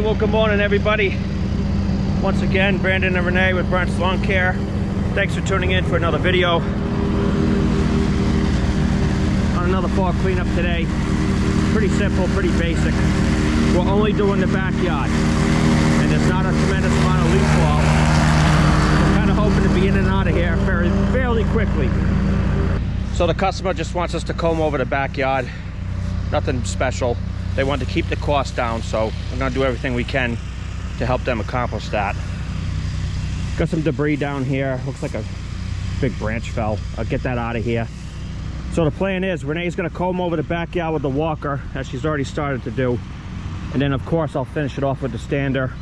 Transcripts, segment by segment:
well, good morning, everybody. Once again, Brandon and Renee with Brent's Lawn Care. Thanks for tuning in for another video on another fall cleanup today. Pretty simple, pretty basic. We're only doing the backyard, and there's not a tremendous amount of leaf fall. We're kind of hoping to be in and out of here fairly quickly. So the customer just wants us to comb over the backyard. Nothing special. They want to keep the cost down, so we're going to do everything we can to help them accomplish that. Got some debris down here. Looks like a big branch fell. I'll get that out of here. So the plan is Renee's going to comb over the backyard with the walker, as she's already started to do. And then, of course, I'll finish it off with the stander.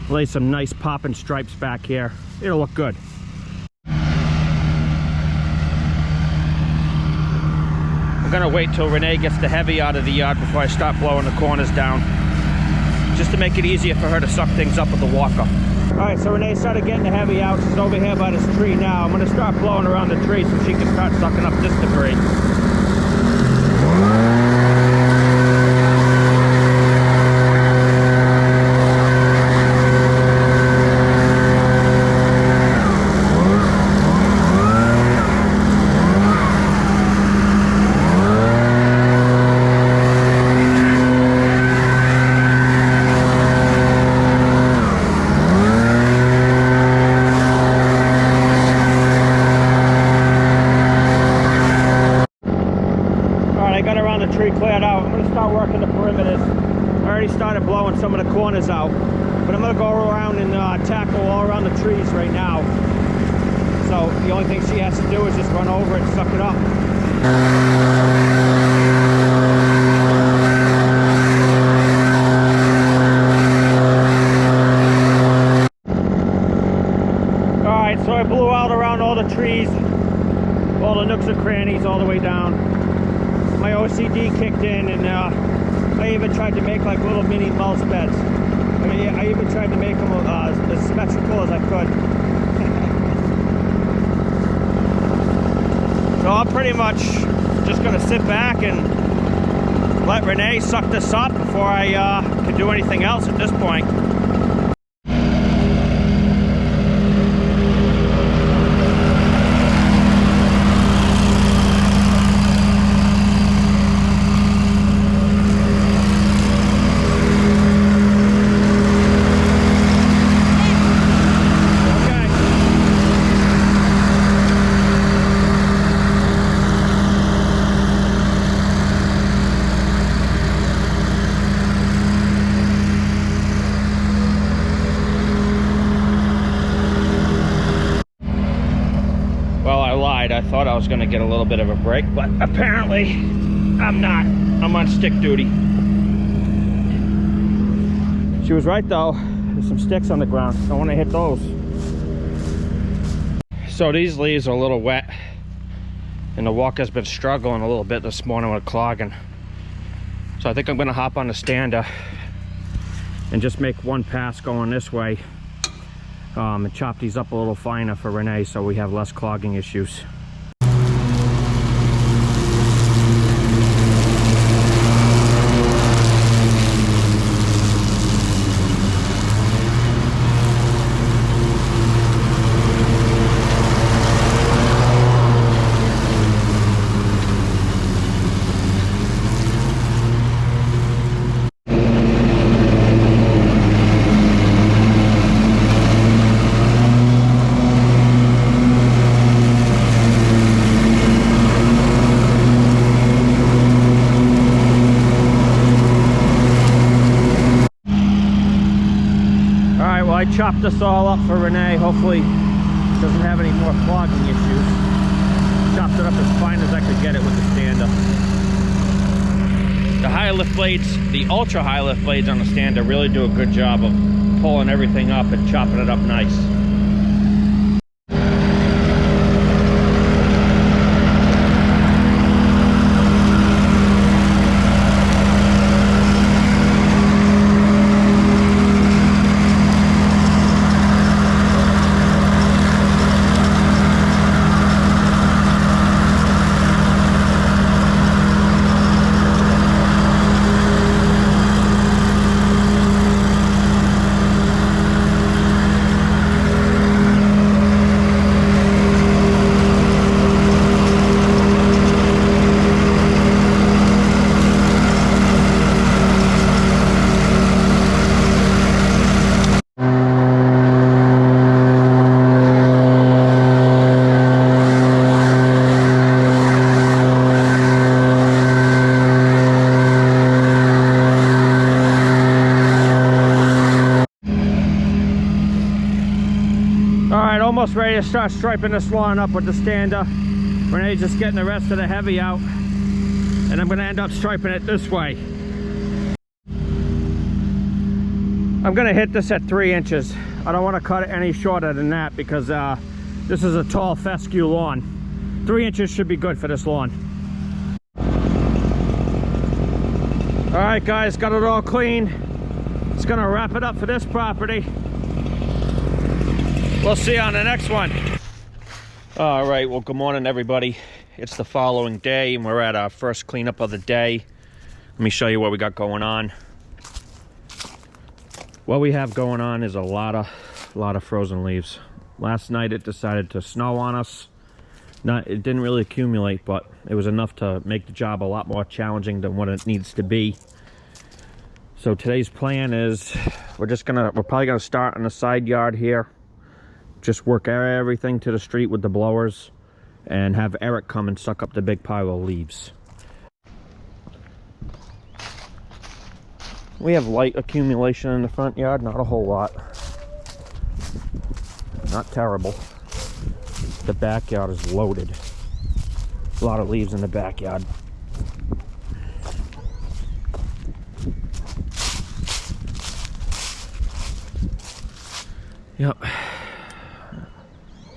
Lay some nice popping stripes back here. It'll look good. Gonna wait till Renee gets the heavy out of the yard before I start blowing the corners down, just to make it easier for her to suck things up with the walker. All right, so Renee started getting the heavy out. She's over here by this tree now. I'm gonna start blowing around the tree so she can start sucking up this debris. Tree cleared out. I'm going to start working the perimeters. I already started blowing some of the corners out, but I'm going to go around and tackle all around the trees right now. So the only thing she has to do is just run over it and suck it up. Alright, so I blew out around all the trees, all the nooks and crannies all the way down. My OCD kicked in, and I even tried to make like little mini mulch beds. I even tried to make them as symmetrical as I could. So I'm pretty much just going to sit back and let Renee suck this up before I can do anything else at this point. I thought I was going to get a little bit of a break, but apparently I'm not. I'm on stick duty. She was right though. There's some sticks on the ground. I want to hit those. So these leaves are a little wet, and the walker's been struggling a little bit this morning with clogging. So I think I'm going to hop on the stander and just make one pass going this way, and chop these up a little finer for Renee so we have less clogging issues. I chopped this all up for Renee. Hopefully it doesn't have any more clogging issues. Chopped it up as fine as I could get it with the stander. The high lift blades, the ultra high lift blades on the stander really do a good job of pulling everything up and chopping it up nice. almost ready to start striping this lawn up with the stander. Renee's just getting the rest of the heavy out, and I'm gonna end up striping it this way. I'm gonna hit this at 3 inches. I don't want to cut it any shorter than that because this is a tall fescue lawn. 3 inches should be good for this lawn. All right, guys, got it all clean. It's gonna wrap it up for this property. We'll see you on the next one. All right, well, good morning, everybody. It's the following day, and we're at our first cleanup of the day. Let me show you what we got going on. What we have going on is a lot of frozen leaves. Last night it decided to snow on us. It didn't really accumulate, but it was enough to make the job a lot more challenging than what it needs to be. So today's plan is we're probably gonna start in the side yard here. Just work everything to the street with the blowers and have Eric come and suck up the big pile of leaves. We have light accumulation in the front yard, not a whole lot. Not terrible. The backyard is loaded. A lot of leaves in the backyard. Yep.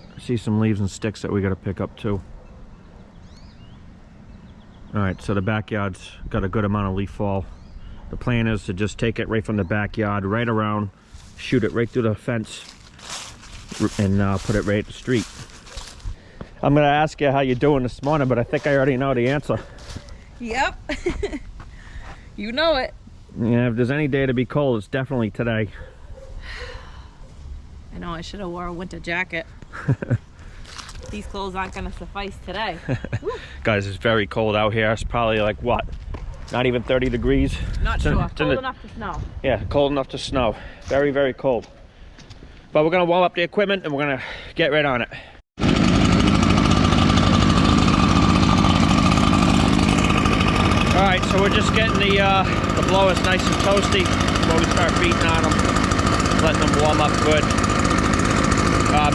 I see some leaves and sticks that we got to pick up too. Alright, so the backyard's got a good amount of leaf fall. The plan is to just take it right from the backyard, right around, shoot it right through the fence, and put it right at the street. I'm gonna ask you how you're doing this morning, but I think I already know the answer. Yep. You know it. Yeah, if there's any day to be cold, it's definitely today. I know, I should have wore a winter jacket. These clothes aren't gonna suffice today. Guys, it's very cold out here. It's probably like, what? Not even 30 degrees. Not sure. Cold enough to snow. Yeah, cold enough to snow. Very, very cold. But we're gonna warm up the equipment and we're gonna get right on it. All right, so we're just getting the blowers nice and toasty before we start beating on them, letting them warm up good.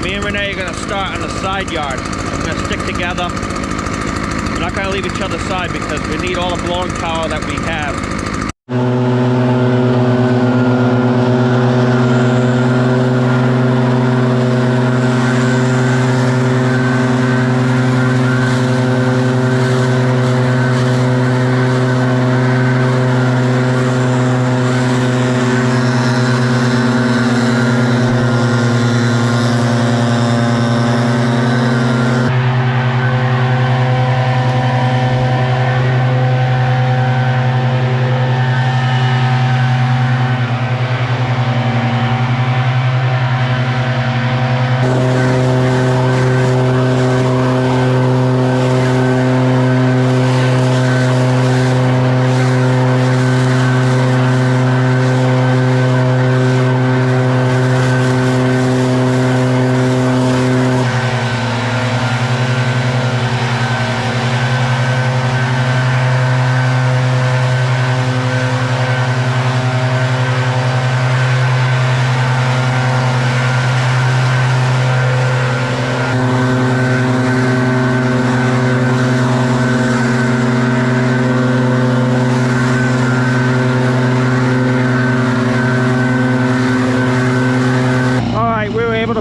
Me and Renee are gonna start on the side yard. We're gonna stick together. We're not gonna leave each other's side because we need all the blowing power that we have.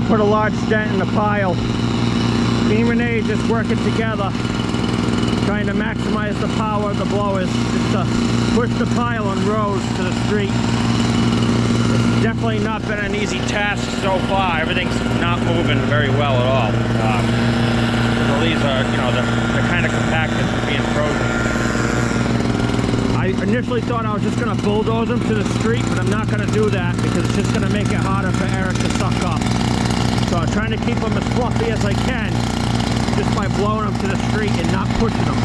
Put a large dent in the pile. Me and Renee just working together, trying to maximize the power of the blowers, just to push the pile in rows to the street. It's definitely not been an easy task so far. Everything's not moving very well at all. The leaves are, you know, they're kind of compacted from being frozen. I initially thought I was just going to bulldoze them to the street, but I'm not going to do that because it's just going to make it harder for Eric to suck up. So I'm trying to keep them as fluffy as I can just by blowing them to the street and not pushing them.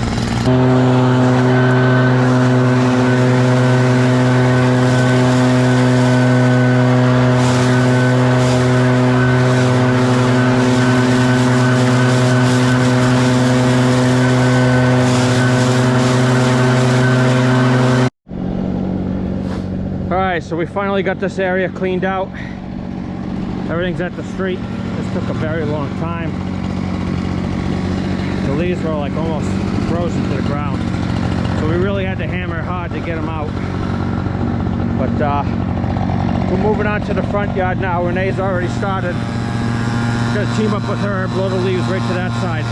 All right, so we finally got this area cleaned out. Everything's at the street. This took a very long time. The leaves were like almost frozen to the ground. So we really had to hammer hard to get them out. But we're moving on to the front yard now. Renee's already started. Gonna team up with her, blow the leaves right to that side.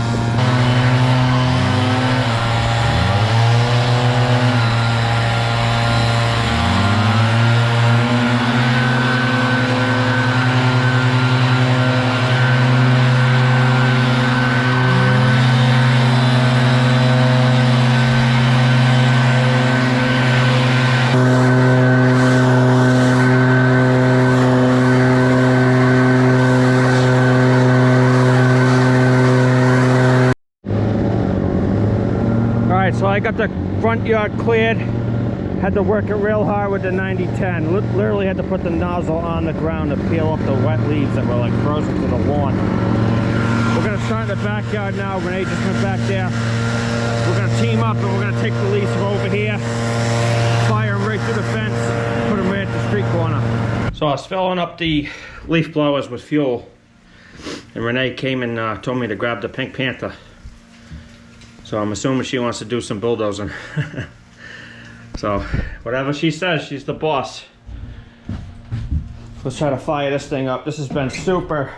So I got the front yard cleared. Had to work it real hard with the 90-10. Literally had to put the nozzle on the ground to peel up the wet leaves that were like frozen to the lawn. We're gonna start in the backyard now. Renee just went back there. We're gonna team up and we're gonna take the leaves from over here, fire them right through the fence, put them right at the street corner. So I was filling up the leaf blowers with fuel, and Renee came and told me to grab the Pink Panther. So I'm assuming she wants to do some bulldozing. So whatever she says, she's the boss. Let's try to fire this thing up. This has been super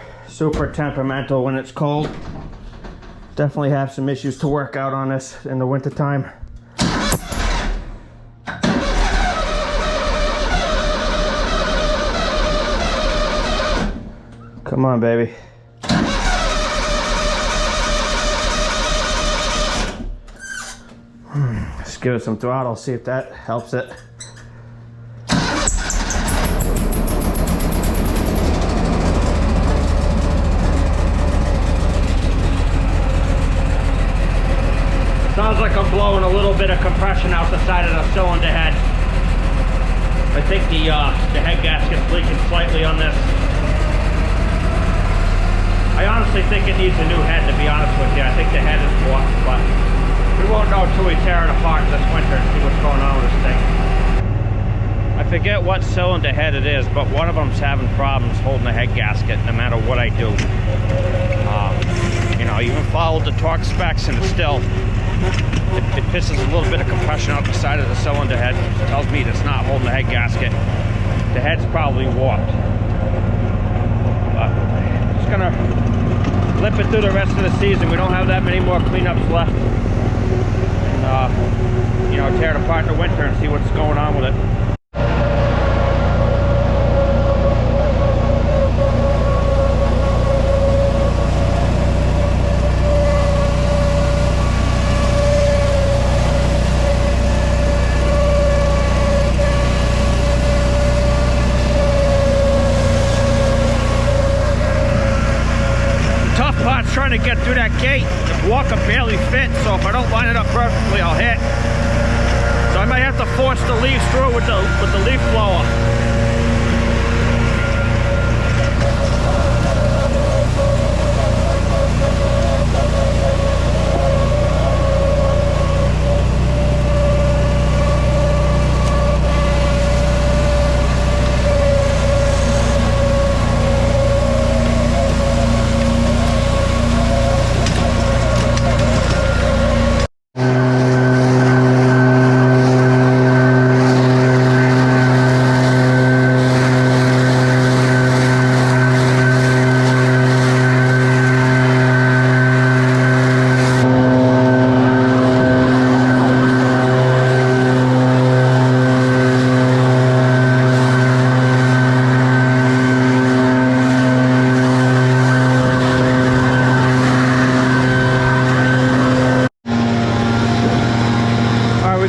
temperamental when it's cold. Definitely have some issues to work out on this in the winter time. Come on, baby. Just give it some throttle, see if that helps it. Sounds like I'm blowing a little bit of compression out the side of the cylinder head. I think the head gasket's leaking slightly on this. I honestly think it needs a new head, to be honest with you. I think the head is warped, but we won't know until we tear it apart this winter and see what's going on with this thing. I forget what cylinder head it is, but one of them's having problems holding the head gasket no matter what I do. You know, I even followed the torque specs and it's still, it pisses a little bit of compression out the side of the cylinder head. It tells me it's not holding the head gasket. The head's probably warped. But just gonna lip it through the rest of the season. We don't have that many more cleanups left. And, you know, tear it apart in the winter and see what's going on with it. Trying to get through that gate. The walker barely fits, so if I don't line it up perfectly, I'll hit. So I might have to force the leaves through with the leaf blower.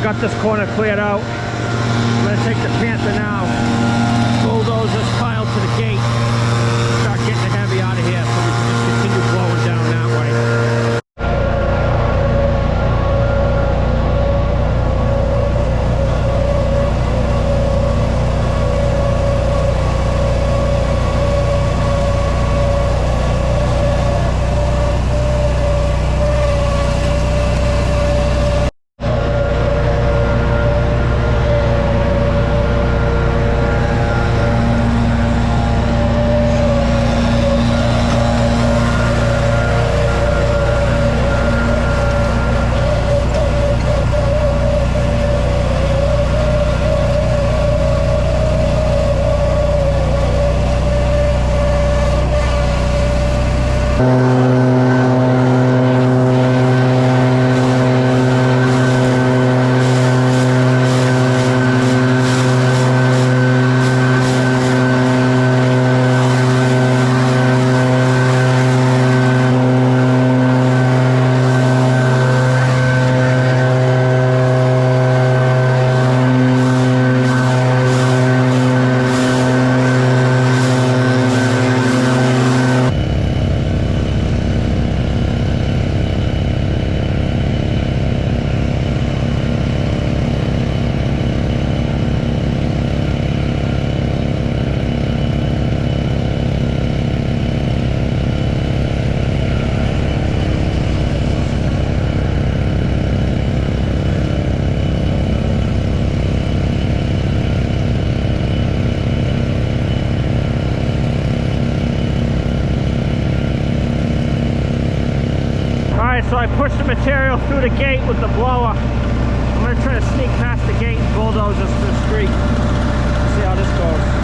Got this corner cleared out. I'm gonna take the Panther now, bulldoze this pile to the gate, start getting the heavy out of here so we can just continue blowing down that way. Alright, so I pushed the material through the gate with the blower. I'm going to try to sneak past the gate and bulldoze this to the street. See how this goes.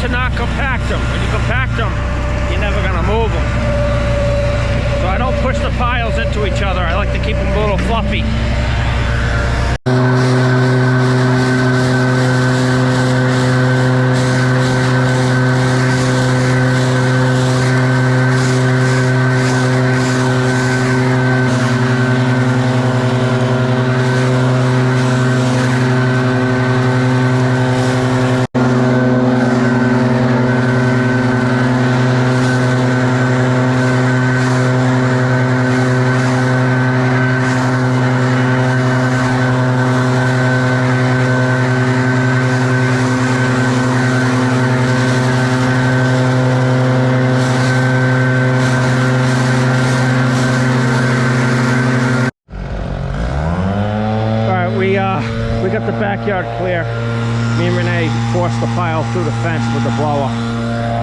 To not compact them. When you compact them, you're never going to move them. So I don't push the piles into each other. I like to keep them a little fluffy. We got the backyard clear. Me and Renee forced the pile through the fence with the blower.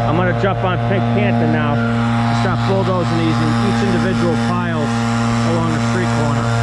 I'm gonna jump on Pink Panther now and start bulldozing these in each individual piles along the street corner.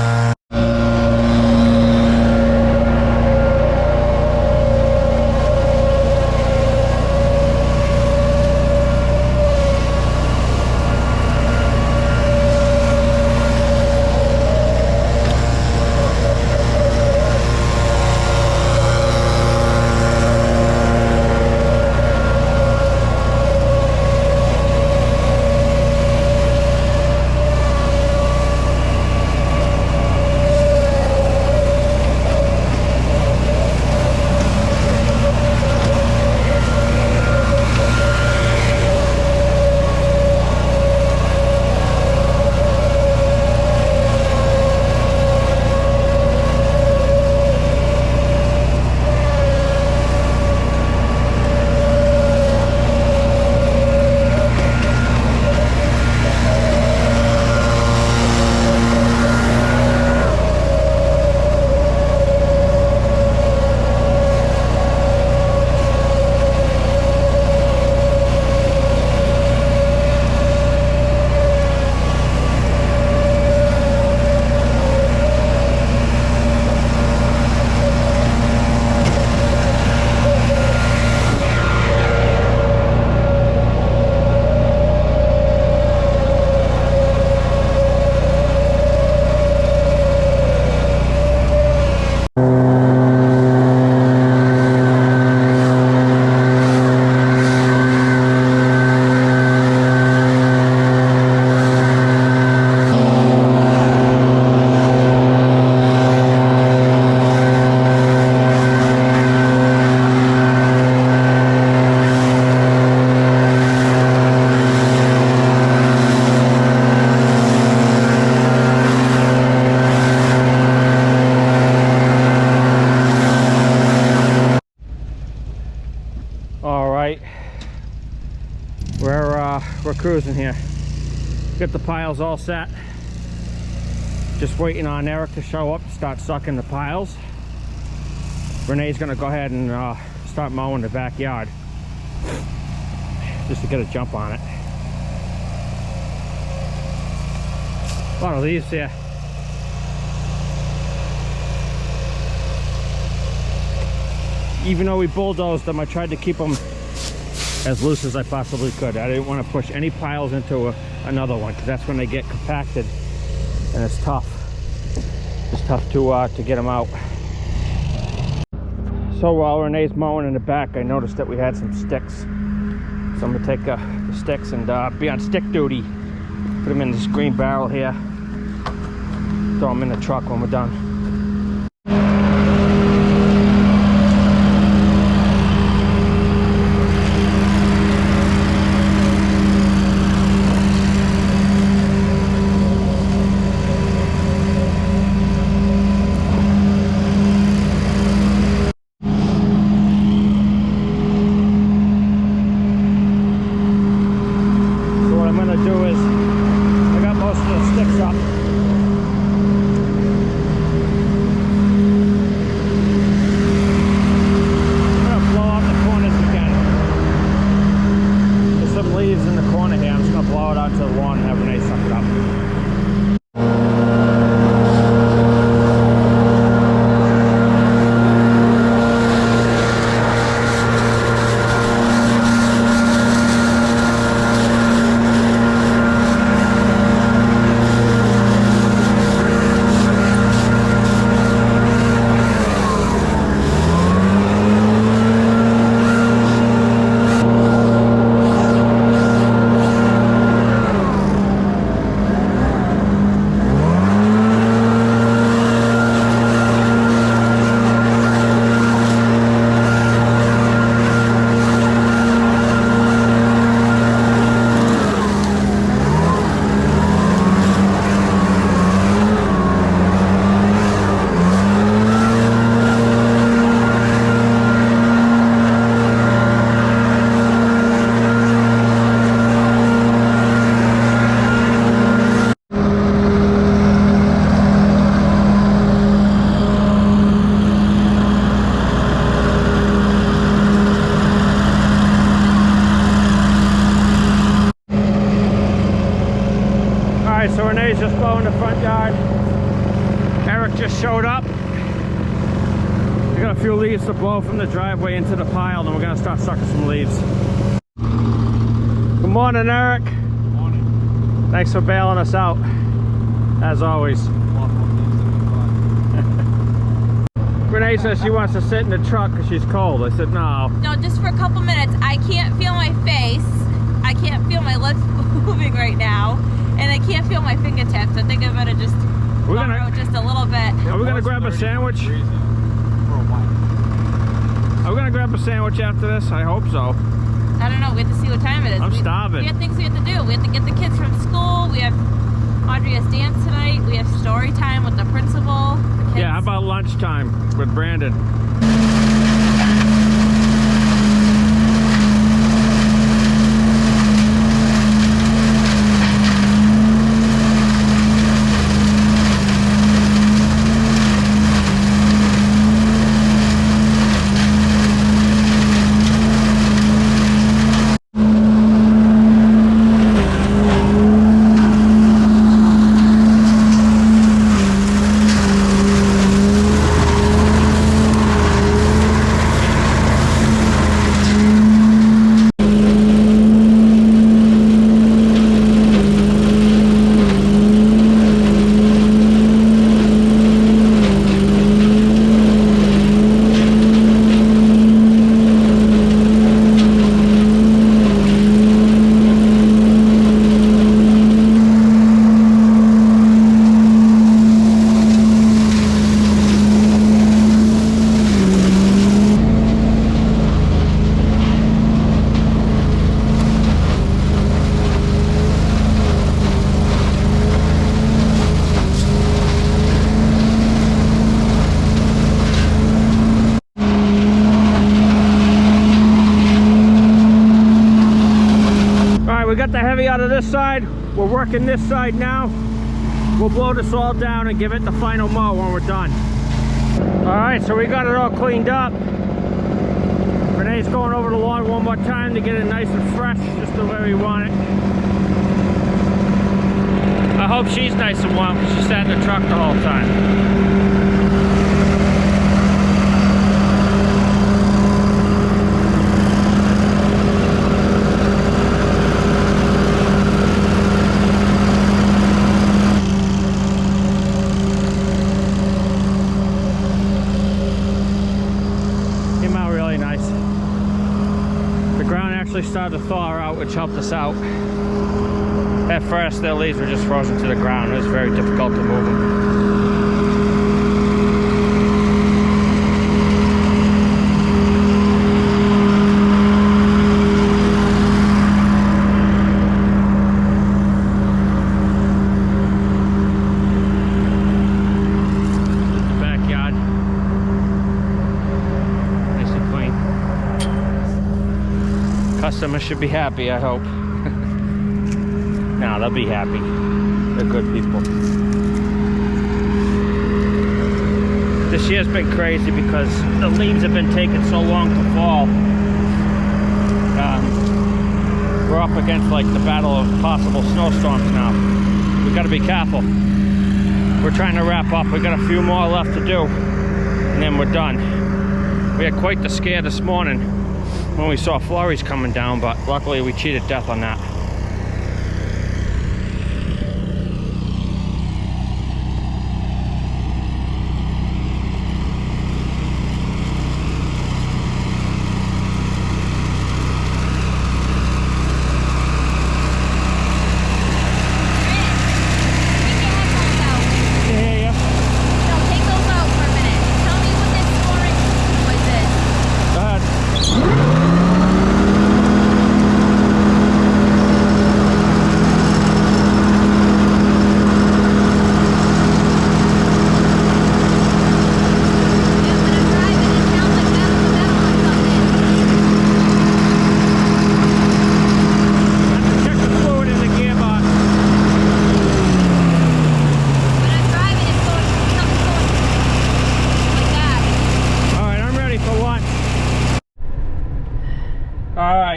We're cruising here. Got the piles all set. Just waiting on Eric to show up to start sucking the piles. Renee's gonna go ahead and start mowing the backyard just to get a jump on it. A lot of leaves here. Even though we bulldozed them, I tried to keep them as loose as I possibly could. I didn't want to push any piles into another one, because that's when they get compacted and it's tough. It's tough to get them out. So while Renee's mowing in the back, I noticed that we had some sticks. So I'm gonna take the sticks and be on stick duty. Put them in this green barrel here. Throw them in the truck when we're done. Alright, so Renee's just blowing the front yard. Eric just showed up. We got a few leaves to blow from the driveway into the pile, then we're gonna start sucking some leaves. Good morning, Eric. Good morning. Thanks for bailing us out, as always. Renee says she wants to sit in the truck because she's cold. I said no. No, just for a couple minutes. I can't feel my face. I can't feel my lips moving right now. And I can't feel my fingertips. I think I better just borrow just a little bit. Are we gonna grab a sandwich? For a while. Are we gonna grab a sandwich after this? I hope so. I don't know. We have to see what time it is. I'm starving. We have things we have to do. We have to get the kids from school. We have Audrey's dance tonight. We have story time with the principal. The kids. Yeah, how about lunchtime with Brandon? We got the heavy out of this side. We're working this side now. We'll blow this all down and give it the final mow when we're done. Alright, so we got it all cleaned up. Renee's going over the lawn one more time to get it nice and fresh, just the way we want it. I hope she's nice and warm because she sat in the truck the whole time. Came out really nice. The ground actually started to thaw out, which helped us out. At first, the leaves were just frozen to the ground. It was very difficult to move them. The backyard. Nice and clean. Customers should be happy, I hope. No, they'll be happy. They're good people. This year's been crazy because the leaves have been taking so long to fall. We're up against like the battle of possible snowstorms now. We gotta be careful. We're trying to wrap up. We got a few more left to do, and then we're done. We had quite the scare this morning when we saw flurries coming down, but luckily we cheated death on that.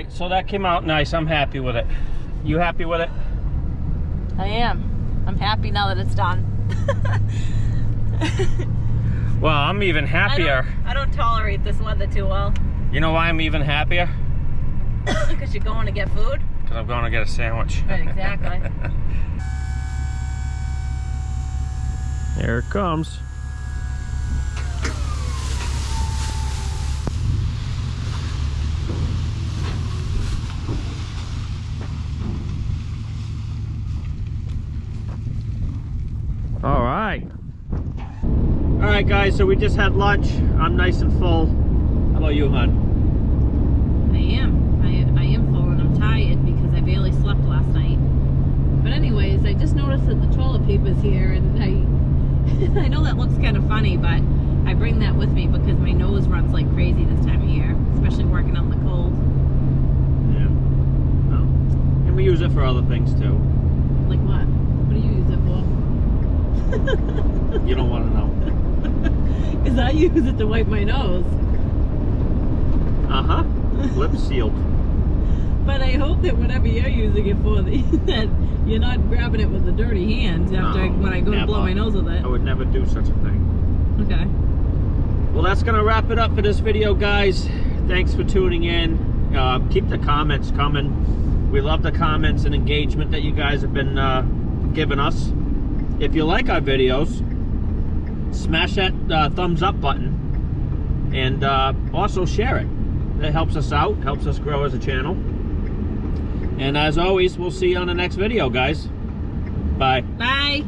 So that came out nice. I'm happy with it. You happy with it? I am. I'm happy now that it's done. Well, I'm even happier. I don't tolerate this weather too well. You know why I'm even happier? Because you're going to get food? Because I'm going to get a sandwich. Right, exactly. Here it comes. All right. All right, guys, so we just had lunch. I'm nice and full. How about you, hon? I am full and I'm tired because I barely slept last night. But anyways, I just noticed that the toilet paper's here, and I know that looks kind of funny, but I bring that with me because my nose runs like crazy this time of year, especially working out in the cold. Yeah. Well, and we use it for other things too. Like what? What do you use it for? You don't want to know. Because I use it to wipe my nose. Uh-huh. Lips sealed. But I hope that whatever you're using it for, that you're not grabbing it with the dirty hands after when I go to blow my nose with it. I would never do such a thing. Okay. Well, that's going to wrap it up for this video, guys. Thanks for tuning in. Keep the comments coming. We love the comments and engagement that you guys have been giving us. If you like our videos, smash that thumbs up button, and also share it. That helps us out, helps us grow as a channel. And as always, we'll see you on the next video, guys. Bye. Bye.